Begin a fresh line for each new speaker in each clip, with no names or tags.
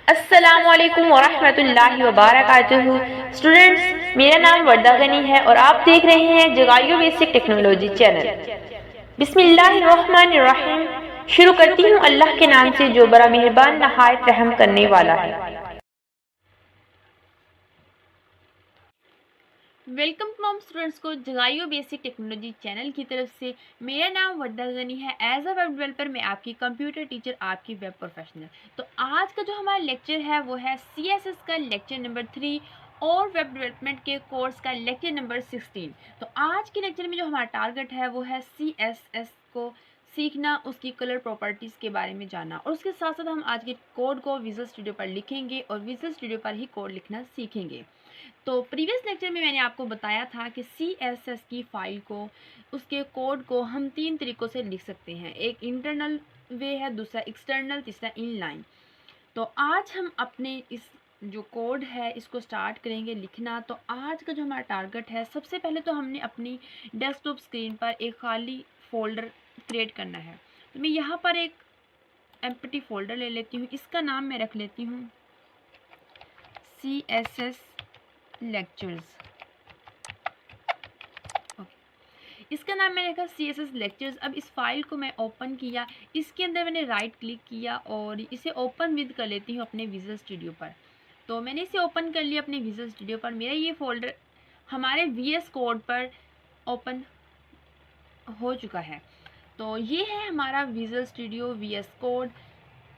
अस्सलामुअलैकुम वरहमतुल्लाहि वबरकातुहू। स्टूडेंट्स, मेरा नाम वर्दा गनी है और आप देख रहे हैं जगायो बेसिक टेक्नोलॉजी चैनल। बिस्मिल्लाहिर्रहमानिर्रहीम। शुरू करती हूँ अल्लाह के नाम से जो बड़ा मेहरबान नहायत रहम करने वाला है।
वेलकम तमाम स्टूडेंट्स को जगायो बेसिक टेक्नोलॉजी चैनल की तरफ से। मेरा नाम वर्दा गनी है। एज अ वेब डेवलपर मैं आपकी कंप्यूटर टीचर, आपकी वेब प्रोफेशनल। तो आज का जो हमारा लेक्चर है वो है CSS का लेक्चर नंबर 3 और वेब डेवलपमेंट के कोर्स का लेक्चर नंबर 16। तो आज के लेक्चर में जो हमारा टारगेट है वो है CSS को सीखना, उसकी कलर प्रॉपर्टीज़ के बारे में जानना, और उसके साथ साथ हम आज के कोड को विजुअल स्टूडियो पर लिखेंगे और विजुअल स्टूडियो पर ही कोड लिखना सीखेंगे। तो प्रीवियस लेक्चर में मैंने आपको बताया था कि CSS की फ़ाइल को, उसके कोड को हम 3 तरीक़ों से लिख सकते हैं। एक इंटरनल वे है, दूसरा एक्सटर्नल, तीसरा इनलाइन। तो आज हम अपने इस जो कोड है इसको स्टार्ट करेंगे लिखना। तो आज का जो हमारा टारगेट है, सबसे पहले तो हमने अपनी डेस्कटॉप स्क्रीन पर एक खाली फ़ोल्डर क्रिएट करना है। तो मैं यहाँ पर एक एम्प्टी फ़ोल्डर ले लेती हूँ। इसका नाम मैं रख लेती हूँ CSS लेक्चर्स। इसका नाम मैंने रखा CSS लेक्चर्स। अब इस फाइल को मैं ओपन किया, इसके अंदर मैंने राइट क्लिक किया और इसे ओपन विद कर लेती हूँ अपने विजुअल स्टूडियो पर। तो मैंने इसे ओपन कर लिया अपने विजुअल स्टूडियो पर। मेरा ये फोल्डर हमारे VS कोड पर ओपन हो चुका है। तो ये है हमारा विजुअल स्टूडियो VS कोड।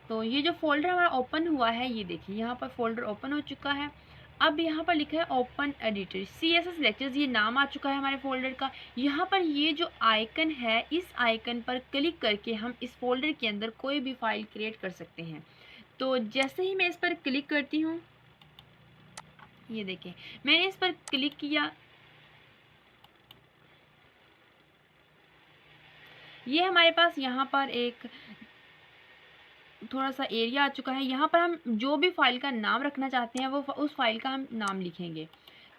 तो ये जो फोल्डर हमारा ओपन हुआ है, ये देखिए यहाँ पर फोल्डर ओपन हो चुका है। अब यहाँ पर लिखा है ओपन एडिटर CSS लेक्चर्स, ये नाम आ चुका है हमारे फोल्डर का। यहाँ पर ये जो आइकन है, इस आइकन पर क्लिक करके हम इस फोल्डर के अंदर कोई भी फाइल क्रिएट कर सकते हैं। तो जैसे ही मैं इस पर क्लिक करती हूँ, ये देखिए मैंने इस पर क्लिक किया, ये हमारे पास यहाँ पर एक थोड़ा सा एरिया आ चुका है। यहाँ पर हम जो भी फाइल का नाम रखना चाहते हैं वो उस फाइल का हम नाम लिखेंगे।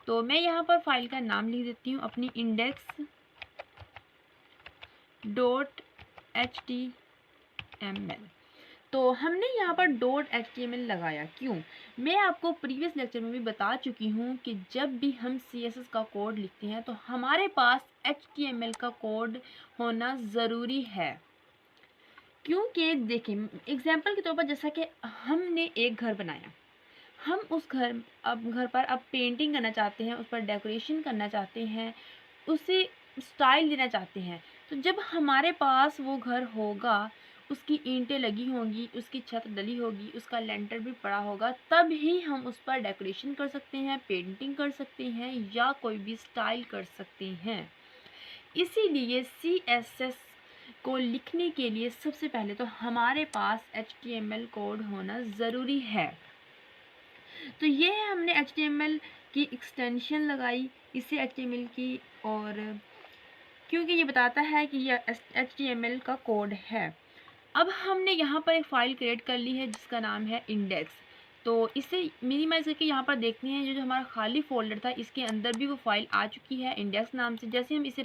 तो मैं यहाँ पर फाइल का नाम लिख देती हूँ अपनी index.html। तो हमने यहाँ पर .html लगाया क्यों? मैं आपको प्रीवियस लेक्चर में भी बता चुकी हूँ कि जब भी हम CSS का कोड लिखते हैं तो हमारे पास HTML का कोड होना ज़रूरी है। क्योंकि देखिए एग्जाम्पल के तौर पर, जैसा कि हमने एक घर बनाया, हम उस घर पर अब पेंटिंग करना चाहते हैं, उस पर डेकोरेशन करना चाहते हैं, उसे स्टाइल देना चाहते हैं। तो जब हमारे पास वो घर होगा, उसकी ईंटें लगी होंगी, उसकी छत डली होगी, उसका लेंटर भी पड़ा होगा, तब ही हम उस पर डेकोरेशन कर सकते हैं, पेंटिंग कर सकते हैं या कोई भी स्टाइल कर सकते हैं। इसीलिए CSS को लिखने के लिए सबसे पहले तो हमारे पास HTML कोड होना ज़रूरी है। तो ये है, हमने HTML की एक्सटेंशन लगाई, इससे HTML की, और क्योंकि ये बताता है कि यह HTML का कोड है। अब हमने यहाँ पर एक फ़ाइल क्रिएट कर ली है जिसका नाम है इंडेक्स। तो इसे मिनिमाइज़ करके यहाँ पर देखते हैं, जो हमारा खाली फोल्डर था इसके अंदर भी वो फाइल आ चुकी है इंडेक्स नाम से। जैसे हम इसे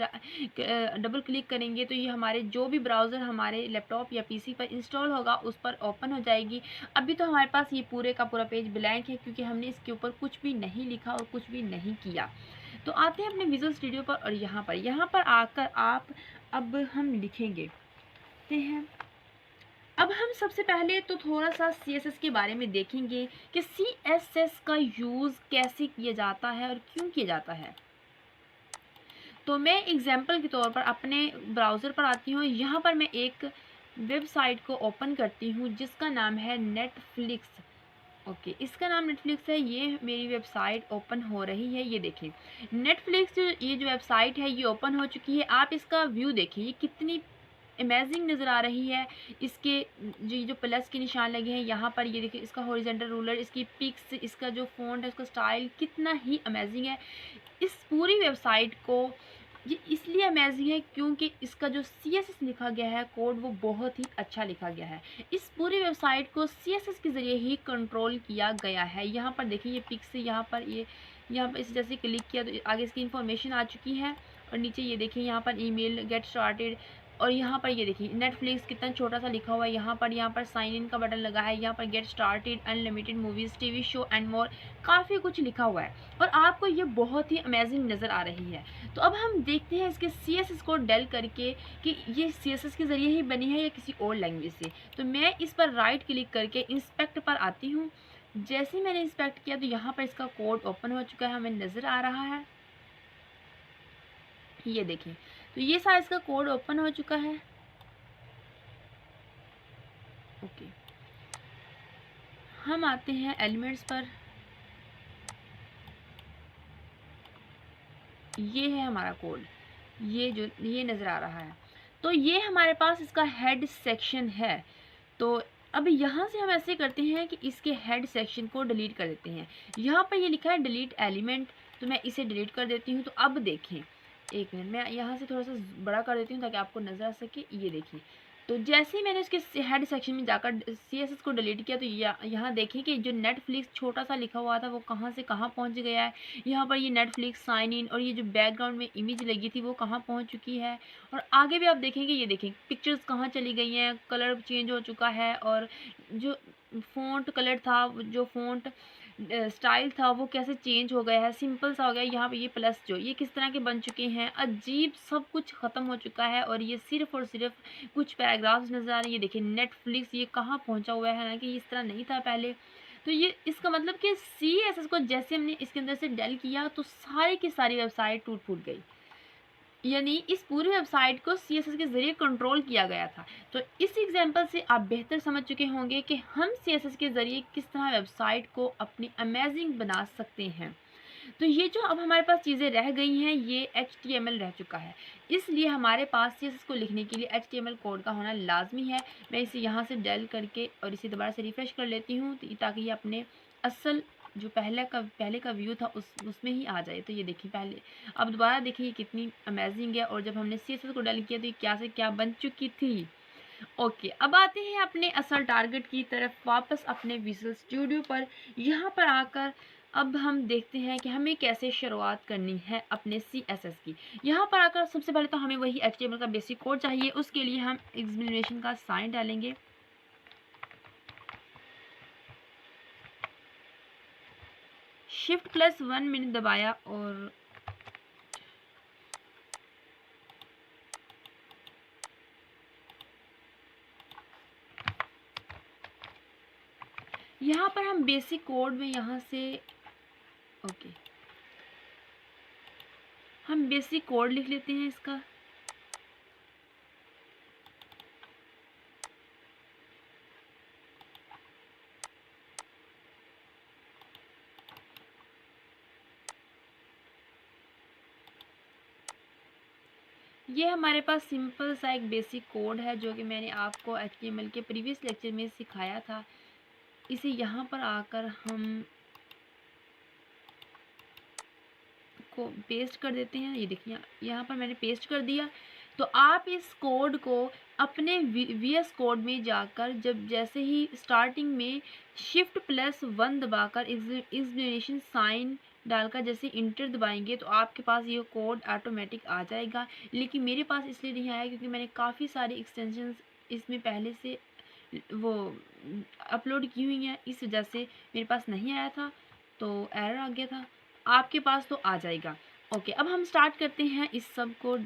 डबल क्लिक करेंगे तो ये हमारे जो भी ब्राउज़र हमारे लैपटॉप या PC पर इंस्टॉल होगा उस पर ओपन हो जाएगी। अभी तो हमारे पास ये पूरे का पूरा पेज ब्लैंक है क्योंकि हमने इसके ऊपर कुछ भी नहीं लिखा और कुछ भी नहीं किया। तो आते हैं अपने विजुअल स्टूडियो पर, और यहाँ पर आकर आप अब हम लिखेंगे हैं। अब हम सबसे पहले तो थोड़ा सा CSS के बारे में देखेंगे कि CSS का यूज़ कैसे किया जाता है और क्यों किया जाता है। तो मैं एग्जांपल के तौर पर अपने ब्राउज़र पर आती हूँ। यहाँ पर मैं एक वेबसाइट को ओपन करती हूँ जिसका नाम है नेटफ्लिक्स। ओके, इसका नाम नेटफ्लिक्स है। ये मेरी वेबसाइट ओपन हो रही है, ये देखें नेटफ्लिक्स, ये जो वेबसाइट है ये ओपन हो चुकी है। आप इसका व्यू देखिए, ये कितनी अमेजिंग नज़र आ रही है। इसके जो प्लस के निशान लगे हैं यहाँ पर, ये देखिए इसका हॉरिजॉन्टल रूलर, इसकी पिक्स, इसका जो फ़ॉन्ट है, उसका स्टाइल कितना ही अमेजिंग है। इस पूरी वेबसाइट को ये इसलिए अमेजिंग है क्योंकि इसका जो CSS लिखा गया है कोड, वो बहुत ही अच्छा लिखा गया है। इस पूरी वेबसाइट को CSS के ज़रिए ही कंट्रोल किया गया है। यहाँ पर देखिए ये पिक्स, यहाँ पर इस जैसे क्लिक किया तो आगे इसकी इन्फॉर्मेशन आ चुकी है, और नीचे ये देखिए यहाँ पर ईमेल, गेट स्टार्टेड, और यहाँ पर ये देखिए नेटफ्लिक्स कितना छोटा सा लिखा हुआ है, यहाँ पर साइन इन का बटन लगा है, यहाँ पर get started, unlimited movies, TV show and more, काफ़ी कुछ लिखा हुआ है और आपको ये बहुत ही अमेजिंग नज़र आ रही है। तो अब हम देखते हैं इसके CSS को डेल करके कि ये CSS के ज़रिए ही बनी है या किसी और लैंग्वेज से। तो मैं इस पर राइट क्लिक करके इंस्पेक्ट पर आती हूँ। जैसे ही मैंने इंस्पेक्ट किया तो यहाँ पर इसका कोड ओपन हो चुका है, हमें नज़र आ रहा है, ये देखिए। तो ये सारा इसका कोड ओपन हो चुका है। ओके, हम आते हैं एलिमेंट्स पर। ये है हमारा कोड, ये नज़र आ रहा है। तो ये हमारे पास इसका हेड सेक्शन है। तो अब यहाँ से हम ऐसे करते हैं कि इसके हेड सेक्शन को डिलीट कर देते हैं। यहाँ पर ये लिखा है डिलीट एलिमेंट, तो मैं इसे डिलीट कर देती हूँ। तो अब देखें, एक मिनट, मैं यहाँ से थोड़ा सा बड़ा कर देती हूँ ताकि आपको नज़र आ सके। ये देखिए, तो जैसे ही मैंने उसके हेड सेक्शन में जाकर CSS को डिलीट किया तो यहाँ देखिए कि जो नेटफ्लिक्स छोटा सा लिखा हुआ था वो कहाँ से कहाँ पहुँच गया है। यहाँ पर ये नेटफ्लिक्स साइन इन और ये जो बैकग्राउंड में इमेज लगी थी वो कहाँ पहुँच चुकी है। और आगे भी आप देखेंगे, ये देखें पिक्चर्स कहाँ चली गई हैं, कलर चेंज हो चुका है और जो फ़ॉन्ट कलर था, जो फ़ॉन्ट स्टाइल था वो कैसे चेंज हो गया है, सिंपल सा हो गया। यहाँ पे ये प्लस जो ये किस तरह के बन चुके हैं, अजीब सब कुछ ख़त्म हो चुका है और ये सिर्फ़ और सिर्फ कुछ पैराग्राफ्स नज़र आ रहे हैं। ये देखिए नेटफ्लिक्स ये कहाँ पहुँचा हुआ है ना, कि इस तरह नहीं था पहले। तो ये इसका मतलब कि CSS को जैसे हमने इसके अंदर से डेल किया तो सारी की सारी वेबसाइट टूट फूट गई, यानी इस पूरी वेबसाइट को CSS के ज़रिए कंट्रोल किया गया था। तो इस एग्जांपल से आप बेहतर समझ चुके होंगे कि हम CSS के ज़रिए किस तरह वेबसाइट को अपनी अमेजिंग बना सकते हैं। तो ये जो अब हमारे पास चीज़ें रह गई हैं ये HTML रह चुका है, इसलिए हमारे पास CSS को लिखने के लिए HTML कोड का होना लाजमी है। मैं इसे यहाँ से डेल करके और इसे दोबारा से रिफ़्रेश कर लेती हूँ ताकि ये अपने असल जो पहले का व्यू था उसमें ही आ जाए। तो ये देखिए पहले, अब दोबारा देखिए ये कितनी अमेजिंग है और जब हमने CSS को डेल किया तो ये क्या से क्या बन चुकी थी। ओके, अब आते हैं अपने असल टारगेट की तरफ, वापस अपने विजुअल स्टूडियो पर। यहाँ पर आकर अब हम देखते हैं कि हमें कैसे शुरुआत करनी है अपने CSS की। यहाँ पर आकर सबसे पहले तो हमें वही HTML का बेसिक कोड चाहिए। उसके लिए हम एक्सक्लेमेशन का साइन डालेंगे, Shift+1 मैंने दबाया और यहाँ पर हम बेसिक कोड में यहाँ से ओके हम बेसिक कोड लिख लेते हैं इसका। ये हमारे पास सिंपल सा एक बेसिक कोड है जो कि मैंने आपको HTML के प्रीवियस लेक्चर में सिखाया था। इसे यहाँ पर आकर हम को पेस्ट कर देते हैं। ये देखिए यहाँ पर मैंने पेस्ट कर दिया। तो आप इस कोड को अपने VS कोड में जाकर जैसे ही स्टार्टिंग में Shift+1 दबाकर एक्सक्लेमेशन साइन डालकर जैसे इंटर दबाएंगे तो आपके पास ये कोड ऑटोमेटिक आ जाएगा। लेकिन मेरे पास इसलिए नहीं आया क्योंकि मैंने काफ़ी सारी एक्सटेंशंस इसमें पहले से वो अपलोड की हुई हैं, इस वजह से मेरे पास नहीं आया था, तो एरर आ गया था। आपके पास तो आ जाएगा। ओके, अब हम स्टार्ट करते हैं इस सब को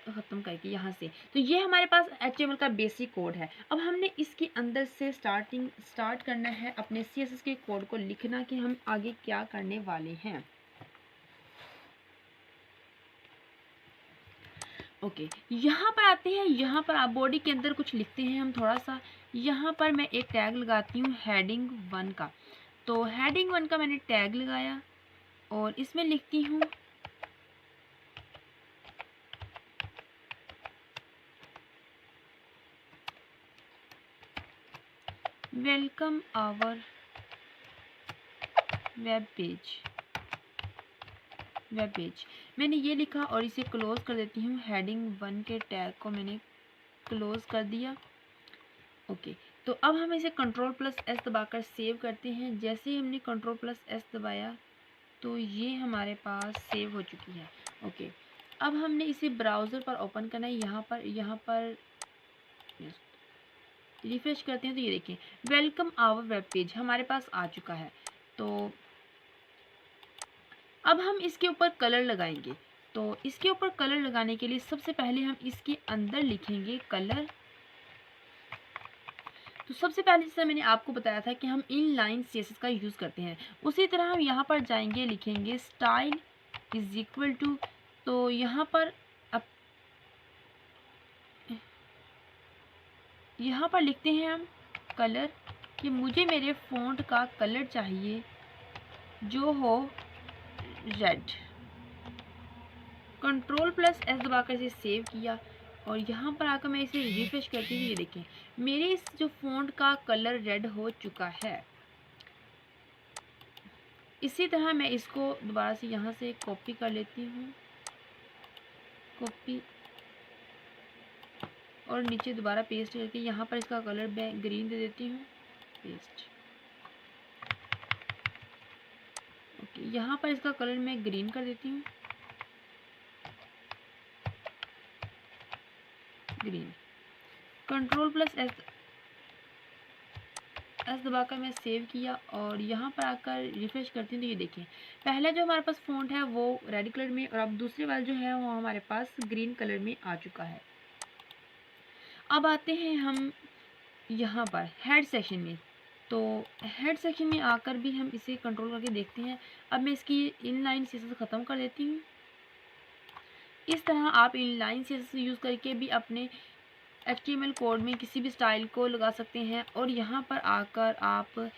ख़त्म करके यहाँ से। तो ये हमारे पास HTML का बेसिक कोड है। अब हमने इसके अंदर से स्टार्ट करना है अपने CSS के कोड को लिखना कि हम आगे क्या करने वाले हैं। ओके, यहाँ पर आते हैं। यहाँ पर आप बॉडी के अंदर कुछ लिखते हैं हम थोड़ा सा। यहाँ पर मैं एक टैग लगाती हूँ हेडिंग 1 का। तो हेडिंग 1 का मैंने टैग लगाया और इसमें लिखती हूँ वेलकम आवर वेब पेज। मैंने ये लिखा और इसे क्लोज़ कर देती हूँ। हेडिंग 1 के टैग को मैंने क्लोज़ कर दिया। ओके, तो अब हम इसे Ctrl+S दबाकर सेव करते हैं। जैसे ही हमने Ctrl+S दबाया तो ये हमारे पास सेव हो चुकी है। ओके, अब हमने इसे ब्राउज़र पर ओपन करना है। यहाँ पर रिफ्रेश करते हैं तो ये देखें वेलकम आवर वेब पेज हमारे पास आ चुका है। तो अब हम इसके ऊपर कलर लगाएंगे। तो इसके ऊपर कलर लगाने के लिए सबसे पहले हम इसके अंदर लिखेंगे कलर। तो सबसे पहले जैसे मैंने आपको बताया था कि हम इनलाइन सीएसएस का यूज़ करते हैं, उसी तरह हम यहाँ पर जाएंगे, लिखेंगे स्टाइल इज इक्वल टू, तो यहाँ पर लिखते हैं हम कलर कि मुझे मेरे फ़ॉन्ट का कलर चाहिए जो हो रेड। कंट्रोल+S दबाकर इसे सेव किया और यहाँ पर आकर मैं इसे रिफ्रेश करती हूँ। ये देखें मेरे इस जो फ़ॉन्ट का कलर रेड हो चुका है। इसी तरह मैं इसको दोबारा से यहाँ से कॉपी कर लेती हूँ, कॉपी, और नीचे दोबारा पेस्ट करके यहाँ पर इसका कलर मैं ग्रीन दे देती हूँ, पेस्ट। ओके, यहाँ पर इसका कलर मैं ग्रीन कर देती हूँ, ग्रीन। कंट्रोल+S दबाकर मैं सेव किया और यहाँ पर आकर रिफ्रेश करती हूँ तो ये देखें पहला जो हमारे पास फ़ॉन्ट है वो रेड कलर में और अब दूसरे वाला जो है वो हमारे पास ग्रीन कलर में आ चुका है। अब आते हैं हम यहाँ पर हेड सेक्शन में। तो हेड सेक्शन में आकर भी हम इसे कंट्रोल करके देखते हैं। अब मैं इसकी इनलाइन सीएसएस ख़त्म कर देती हूँ। इस तरह आप इनलाइन सीएसएस यूज़ करके भी अपने HTML कोड में किसी भी स्टाइल को लगा सकते हैं। और यहाँ पर आकर आप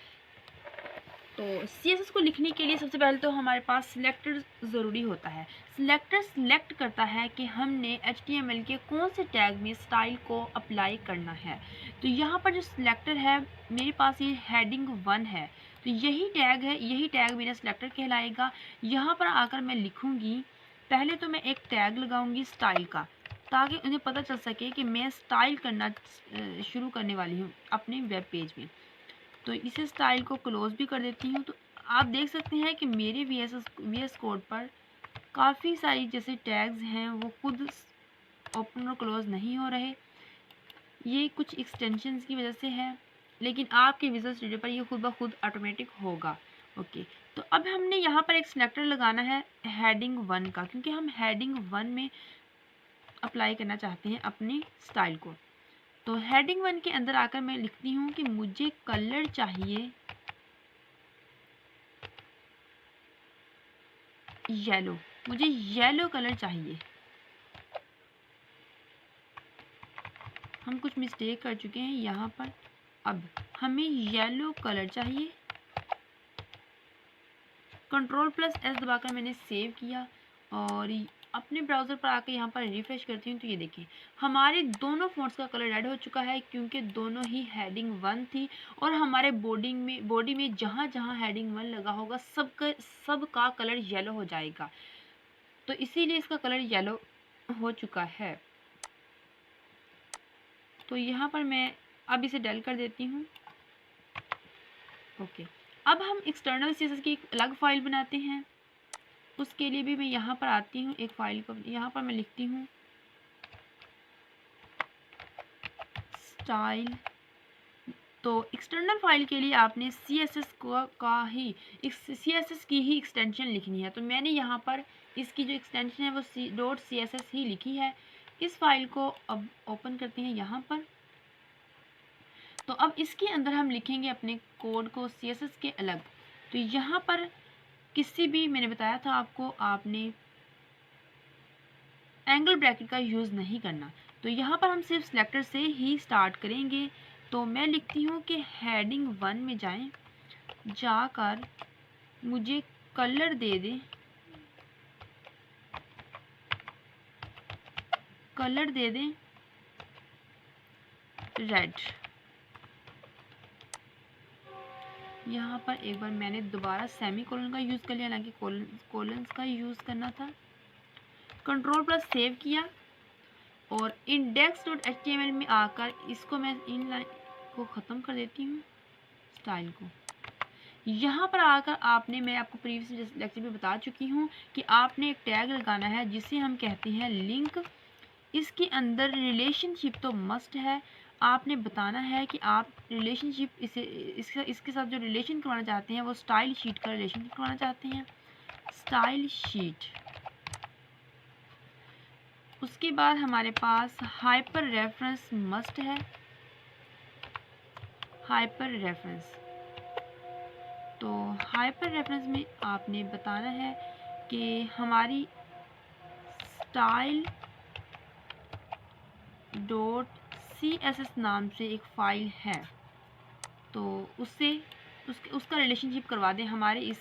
तो CSS को लिखने के लिए सबसे पहले तो हमारे पास सिलेक्टर ज़रूरी होता है। सिलेक्टर सिलेक्ट करता है कि हमने HTML के कौन से टैग में स्टाइल को अप्लाई करना है। तो यहाँ पर जो सिलेक्टर है मेरे पास ये हेडिंग 1 है, तो यही टैग मेरा सिलेक्टर कहलाएगा। यहाँ पर आकर मैं लिखूँगी, पहले तो मैं एक टैग लगाऊँगी स्टाइल का, ताकि उन्हें पता चल सके कि मैं स्टाइल करना शुरू करने वाली हूँ अपने वेब पेज में। तो इसे स्टाइल को क्लोज़ भी कर देती हूँ। तो आप देख सकते हैं कि मेरे VS कोड पर काफ़ी सारी जैसे टैग्स हैं वो खुद ओपन और क्लोज़ नहीं हो रहे। ये कुछ एक्सटेंशंस की वजह से है, लेकिन आपके विजुअल स्टूडियो पर ये खुद ब खुद ऑटोमेटिक होगा। ओके, तो अब हमने यहाँ पर एक सिलेक्टर लगाना है हेडिंग 1 का, क्योंकि हम हेडिंग 1 में अप्लाई करना चाहते हैं अपनी स्टाइल को। तो हेडिंग 1 के अंदर आकर मैं लिखती हूँ कि मुझे कलर चाहिए येलो, मुझे येलो कलर चाहिए। हम कुछ मिस्टेक कर चुके हैं यहाँ पर, अब हमें येलो कलर चाहिए। कंट्रोल+S दबाकर मैंने सेव किया और अपने ब्राउज़र पर आकर यहाँ पर रिफ्रेश करती हूँ तो ये देखें हमारे दोनों फ़ॉन्ट्स का कलर रेड हो चुका है, क्योंकि दोनों ही हेडिंग 1 थी और हमारे बॉडी में जहाँ जहाँ हेडिंग 1 लगा होगा सब का कलर येलो हो जाएगा। तो इसीलिए इसका कलर येलो हो चुका है। तो यहाँ पर मैं अब इसे डल कर देती हूँ। ओके, अब हम एक्सटर्नल सीएसएस की एक अलग फ़ाइल बनाते हैं। उसके लिए भी मैं यहाँ पर आती हूँ, एक फ़ाइल को यहाँ पर मैं लिखती हूँ स्टाइल। तो एक्सटर्नल फाइल के लिए आपने CSS की ही एक्सटेंशन लिखनी है। तो मैंने यहाँ पर इसकी जो एक्सटेंशन है वो .css ही लिखी है। इस फाइल को अब ओपन करते हैं यहाँ पर। तो अब इसके अंदर हम लिखेंगे अपने कोड को CSS के अलग। तो यहाँ पर किसी भी, मैंने बताया था आपको, आपने एंगल ब्रैकेट का यूज़ नहीं करना। तो यहाँ पर हम सिर्फ सिलेक्टर से ही स्टार्ट करेंगे। तो मैं लिखती हूँ कि हेडिंग 1 में जाकर मुझे कलर दे दें, रेड। यहाँ पर एक बार मैंने दोबारा सेमीकोलन का यूज़ कर लिया, हालांकि कोलन्स का यूज़ करना था। कंट्रोल+ सेव किया और index.html में आकर इसको मैं इनलाइन को ख़त्म कर देती हूँ, स्टाइल को। यहाँ पर आकर आपने, मैं आपको प्रीवियस लेक्चर में बता चुकी हूँ कि आपने एक टैग लगाना है जिसे हम कहते हैं लिंक। इसके अंदर रिलेशनशिप तो मस्ट है। आपने बताना है कि आप रिलेशनशिप इसके साथ जो रिलेशन करवाना चाहते हैं वो स्टाइल शीट का रिलेशन करवाना चाहते हैं, स्टाइल शीट। उसके बाद हमारे पास हाइपर रेफरेंस मस्ट है, हाइपर रेफरेंस। तो हाइपर रेफरेंस में आपने बताना है कि हमारी स्टाइल .css नाम से एक फ़ाइल है, तो उसका रिलेशनशिप करवा दें हमारे इस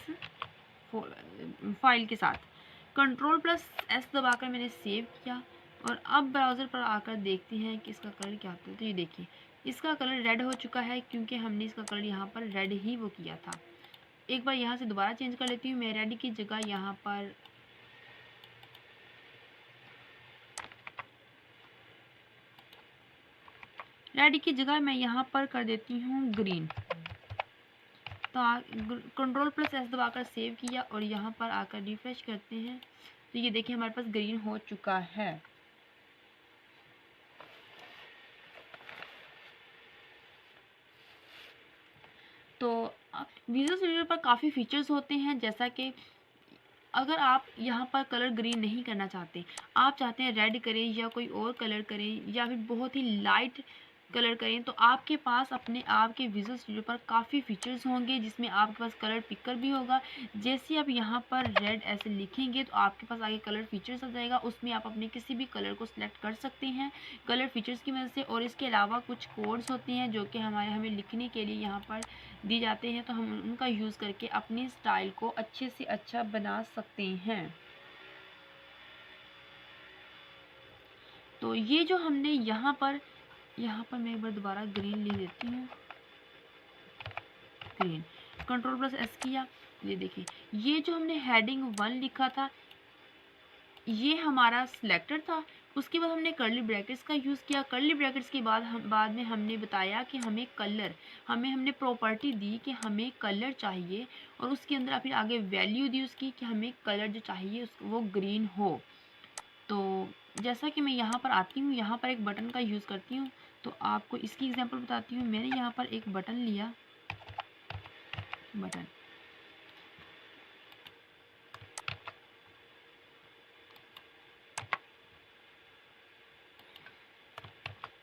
फाइल के साथ। Ctrl+S दबाकर मैंने सेव किया और अब ब्राउज़र पर आकर देखते हैं कि इसका कलर क्या होता है। तो ये देखिए इसका कलर रेड हो चुका है क्योंकि हमने इसका कलर यहाँ पर रेड ही वो किया था। एक बार यहाँ से दोबारा चेंज कर लेती हूँ। मैं रेड की जगह यहाँ पर मैं यहाँ पर कर देती हूँ ग्रीन। तो Ctrl+S दबाकर सेव किया और यहाँ पर आकर रिफ्रेश करते हैं तो ये देखिए हमारे पास ग्रीन हो चुका है। तो विजुअल स्टूडियो पर काफ़ी फीचर्स होते हैं, जैसा कि अगर आप यहाँ पर कलर ग्रीन नहीं करना चाहते, आप चाहते हैं रेड करें या कोई और कलर करें या फिर बहुत ही लाइट कलर करें, तो आपके पास अपने आप के विजुअल स्टूडियो पर काफ़ी फीचर्स होंगे जिसमें आपके पास कलर पिकर भी होगा। जैसे आप यहाँ पर रेड ऐसे लिखेंगे तो आपके पास आगे कलर फीचर्स आ जाएगा, उसमें आप अपने किसी भी कलर को सिलेक्ट कर सकते हैं कलर फीचर्स की मदद से। और इसके अलावा कुछ कोड्स होते हैं जो कि हमें लिखने के लिए यहाँ पर दिए जाते हैं, तो हम उनका यूज़ करके अपनी स्टाइल को अच्छे से अच्छा बना सकते हैं। तो ये जो हमने यहाँ पर मैं एक बार दोबारा ग्रीन ले लेती हूँ, ग्रीन। Ctrl+S किया, ये देखिए ये जो हमने हेडिंग 1 लिखा था ये हमारा सिलेक्टर था। उसके बाद हमने कर्ली ब्रैकेट्स का यूज़ किया। कर्ली ब्रैकेट्स के बाद में हमने बताया कि हमें कलर, हमने प्रॉपर्टी दी कि हमें कलर चाहिए और उसके अंदर फिर आगे वैल्यू दी उसकी कि हमें कलर जो चाहिए वो ग्रीन हो। तो जैसा कि मैं यहाँ पर आती हूँ, यहाँ पर एक बटन का यूज़ करती हूँ, तो आपको इसकी एग्जांपल बताती हूँ। मैंने यहाँ पर एक बटन लिया, बटन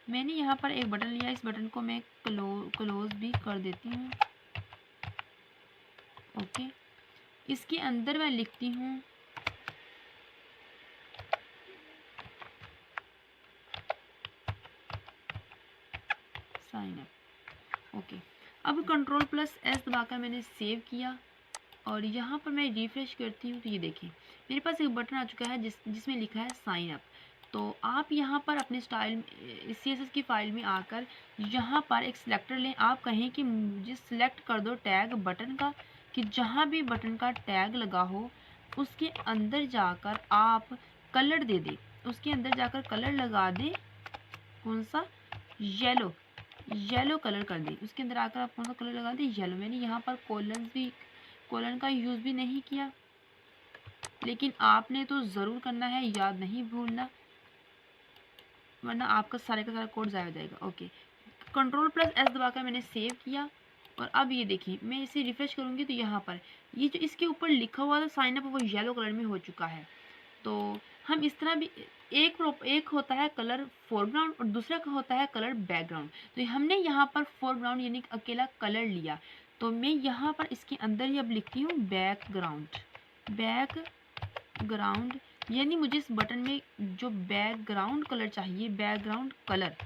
मैंने यहाँ पर एक बटन लिया, इस बटन को मैं क्लोज भी कर देती हूँ। ओके, इसके अंदर मैं लिखती हूँ साइन अप। ओके, अब Ctrl+S दबाकर मैंने सेव किया और यहाँ पर मैं रिफ्रेश करती हूँ तो ये देखिए मेरे पास एक बटन आ चुका है जिसमें लिखा है साइन अप। तो आप यहाँ पर अपने स्टाइल CSS की फाइल में आकर यहाँ पर एक सिलेक्टर लें। आप कहें कि मुझे सिलेक्ट कर दो टैग बटन का, कि जहाँ भी बटन का टैग लगा हो उसके अंदर जाकर आप कलर दे दें, उसके अंदर जाकर कलर लगा दें। कौन सा? येलो कलर कर दें। उसके अंदर आकर आप कौन सा कलर लगा दें? येलो। मैंने यहाँ पर कोलन का यूज़ भी नहीं किया, लेकिन आपने तो ज़रूर करना है, याद नहीं भूलना, वरना आपका सारे का सारा कोड ज़ाया हो जाएगा। ओके, Ctrl+S दबाकर मैंने सेव किया और अब ये देखिए मैं इसे रिफ्रेश करूँगी तो यहाँ पर ये जो इसके ऊपर लिखा हुआ था साइन अप वो येलो कलर में हो चुका है। तो हम इस तरह भी एक होता है कलर फोरग्राउंड और दूसरा का होता है कलर बैकग्राउंड। तो हमने यहाँ पर फोरग्राउंड यानी अकेला कलर लिया, तो मैं यहाँ पर इसके अंदर ही अब लिखती हूँ बैकग्राउंड यानी मुझे इस बटन में जो बैकग्राउंड कलर चाहिए, बैकग्राउंड कलर।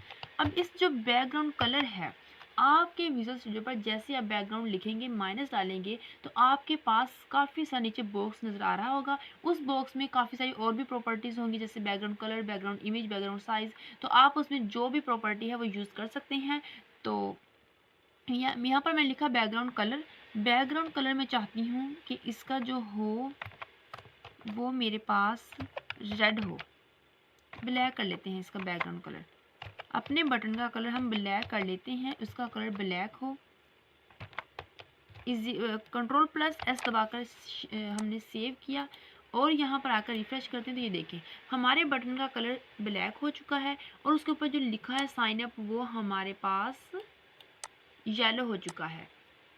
अब इस जो बैकग्राउंड कलर है आपके विजुअल स्टूडियो पर जैसे आप बैकग्राउंड लिखेंगे, माइनस डालेंगे, तो आपके पास काफ़ी सारा नीचे बॉक्स नज़र आ रहा होगा। उस बॉक्स में काफ़ी सारी और भी प्रॉपर्टीज़ होंगी, जैसे background colour, background image, background size. तो आप उसमें जो भी प्रॉपर्टी है वो यूज़ कर सकते हैं। तो यहाँ पर मैं लिखा बैकग्राउंड कलर मैं चाहती हूँ कि इसका जो हो वो मेरे पास रेड हो। ब्लैक कर लेते हैं इसका बैकग्राउंड कलर। अपने बटन का कलर हम ब्लैक कर लेते हैं, उसका कलर ब्लैक हो। इजी कंट्रोल प्लस एस दबाकर हमने सेव किया और यहाँ पर आकर रिफ्रेश करते हैं तो ये देखें हमारे बटन का कलर ब्लैक हो चुका है और उसके ऊपर जो लिखा है साइन अप वो हमारे पास येलो हो चुका है।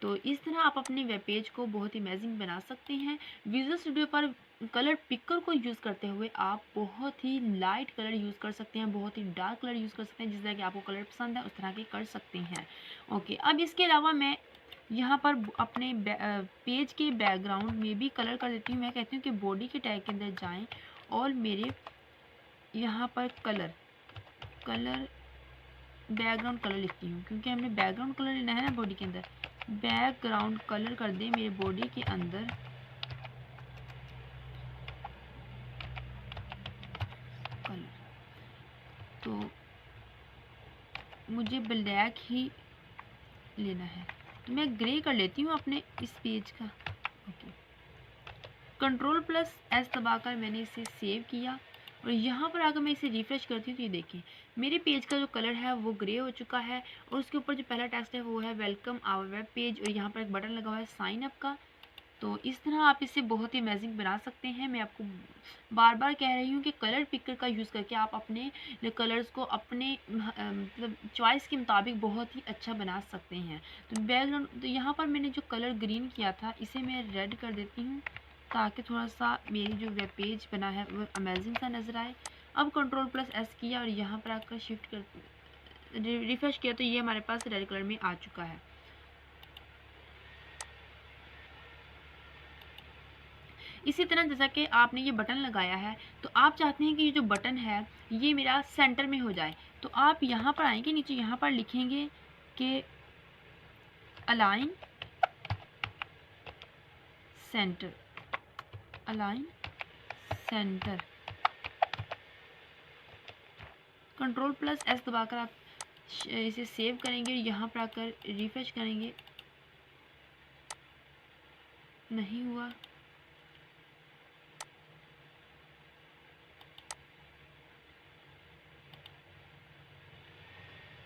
तो इस तरह आप अपने वेब पेज को बहुत ही अमेजिंग बना सकते हैं। विजुअल स्टूडियो पर कलर पिकर को यूज़ करते हुए आप बहुत ही लाइट कलर यूज़ कर सकते हैं, बहुत ही डार्क कलर यूज़ कर सकते हैं, जिस तरह के आपको कलर पसंद है उस तरह के कर सकते हैं। ओके, अब इसके अलावा मैं यहाँ पर अपने पेज के बैकग्राउंड में भी कलर कर देती हूँ। मैं कहती हूँ कि बॉडी के टैग के अंदर जाएं और मेरे यहाँ पर कलर बैकग्राउंड कलर लिखती हूँ, क्योंकि हमने बैकग्राउंड कलर लेना है ना बॉडी के अंदर। बैकग्राउंड कलर कर दें मेरे बॉडी के अंदर कलर, तो मुझे ब्लैक ही लेना है तो मैं ग्रे कर लेती हूँ अपने इस पेज का। ओके, कंट्रोल प्लस एस दबाकर मैंने इसे सेव किया और यहाँ पर आकर मैं इसे रिफ्रेश करती हूँ तो ये देखें मेरे पेज का जो कलर है वो ग्रे हो चुका है और उसके ऊपर जो पहला टेक्स्ट है वो है वेलकम आवर वेब पेज और यहाँ पर एक बटन लगा हुआ है साइन अप का। तो इस तरह आप इसे बहुत ही अमेजिंग बना सकते हैं। मैं आपको बार बार कह रही हूँ कि कलर पिकर का यूज़ करके आप अपने कलर्स को अपने मतलब चॉइस के मुताबिक बहुत ही अच्छा बना सकते हैं। तो बैकग्राउंड तो यहाँ पर मैंने जो कलर ग्रीन किया था इसे मैं रेड कर देती हूँ ताकि थोड़ा सा मेरी जो वेब पेज बना है वो अमेजिंग सा नज़र आए। अब कंट्रोल प्लस एस किया और यहाँ पर आकर शिफ्ट कर रिफ्रेश किया तो ये हमारे पास रेड कलर में आ चुका है। इसी तरह जैसा कि आपने ये बटन लगाया है तो आप चाहते हैं कि ये जो बटन है ये मेरा सेंटर में हो जाए, तो आप यहाँ पर आएंगे नीचे, यहाँ पर लिखेंगे कि align centre, align centre. Control plus S दबाकर आप इसे सेव करेंगे और यहाँ पर आकर रिफ्रेश करेंगे, नहीं हुआ।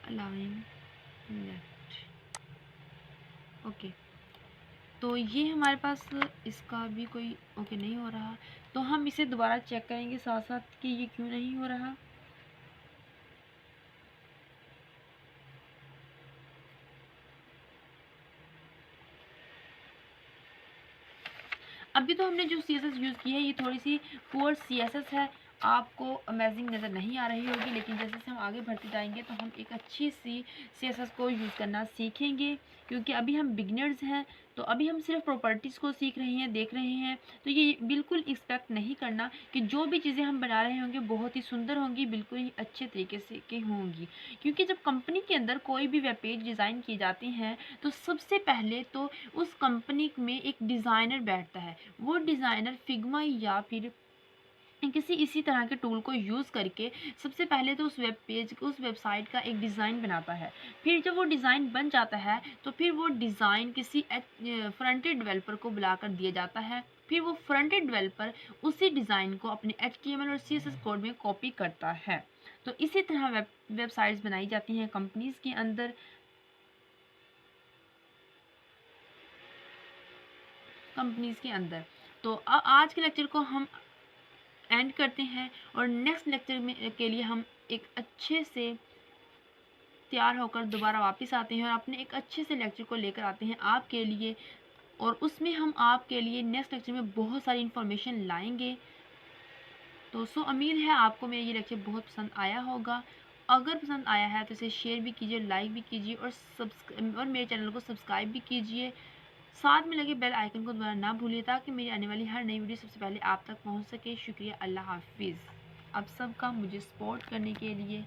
अलाइन लेफ्ट, ओके, तो ये हमारे पास इसका भी कोई ओके नहीं हो रहा, तो हम इसे दोबारा चेक करेंगे साथ साथ कि ये क्यों नहीं हो रहा। अभी तो हमने जो CSS यूज़ की है ये थोड़ी सी पुअर CSS है, आपको अमेजिंग नज़र नहीं आ रही होगी, लेकिन जैसे जैसे हम आगे बढ़ते जाएंगे तो हम एक अच्छी सी CSS को यूज़ करना सीखेंगे, क्योंकि अभी हम बिगनर्स हैं। तो अभी हम सिर्फ प्रॉपर्टीज़ को सीख रहे हैं, देख रहे हैं। तो ये बिल्कुल एक्सपेक्ट नहीं करना कि जो भी चीज़ें हम बना रहे होंगे बहुत ही सुंदर होंगी, बिल्कुल ही अच्छे तरीके से की होंगी, क्योंकि जब कंपनी के अंदर कोई भी वेब पेज डिज़ाइन की जाती हैं तो सबसे पहले तो उस कंपनी में एक डिज़ाइनर बैठता है। वो डिज़ाइनर फिग्मा या फिर किसी इसी तरह के टूल को यूज़ करके सबसे पहले तो उस वेब पेज उस वेबसाइट का एक डिज़ाइन बनाता है। फिर जब वो डिज़ाइन बन जाता है तो फिर वो डिज़ाइन किसी फ्रंट एंड डेवलपर को बुलाकर दिया जाता है। फिर वो फ्रंट एंड डेवलपर उसी डिज़ाइन को अपने HTML और CSS कोड में कॉपी करता है। तो इसी तरह वेबसाइट्स बनाई जाती हैं कंपनीज़ के अंदर। तो आज के लेक्चर को हम एंड करते हैं और नेक्स्ट लेक्चर में के लिए हम एक अच्छे से तैयार होकर दोबारा वापस आते हैं और अपने एक अच्छे से लेक्चर को लेकर आते हैं आपके लिए, और उसमें हम आपके लिए नेक्स्ट लेक्चर में बहुत सारी इन्फॉर्मेशन लाएंगे। तो उम्मीद है आपको मेरा ये लेक्चर बहुत पसंद आया होगा। अगर पसंद आया है तो इसे शेयर भी कीजिए, लाइक भी कीजिए और मेरे चैनल को सब्सक्राइब भी कीजिए। साथ में लगे बेल आइकन को दबाना ना भूलिए ताकि मेरी आने वाली हर नई वीडियो सबसे पहले आप तक पहुंच सके। शुक्रिया, अल्लाह हाफिज़ आप सबका मुझे सपोर्ट करने के लिए।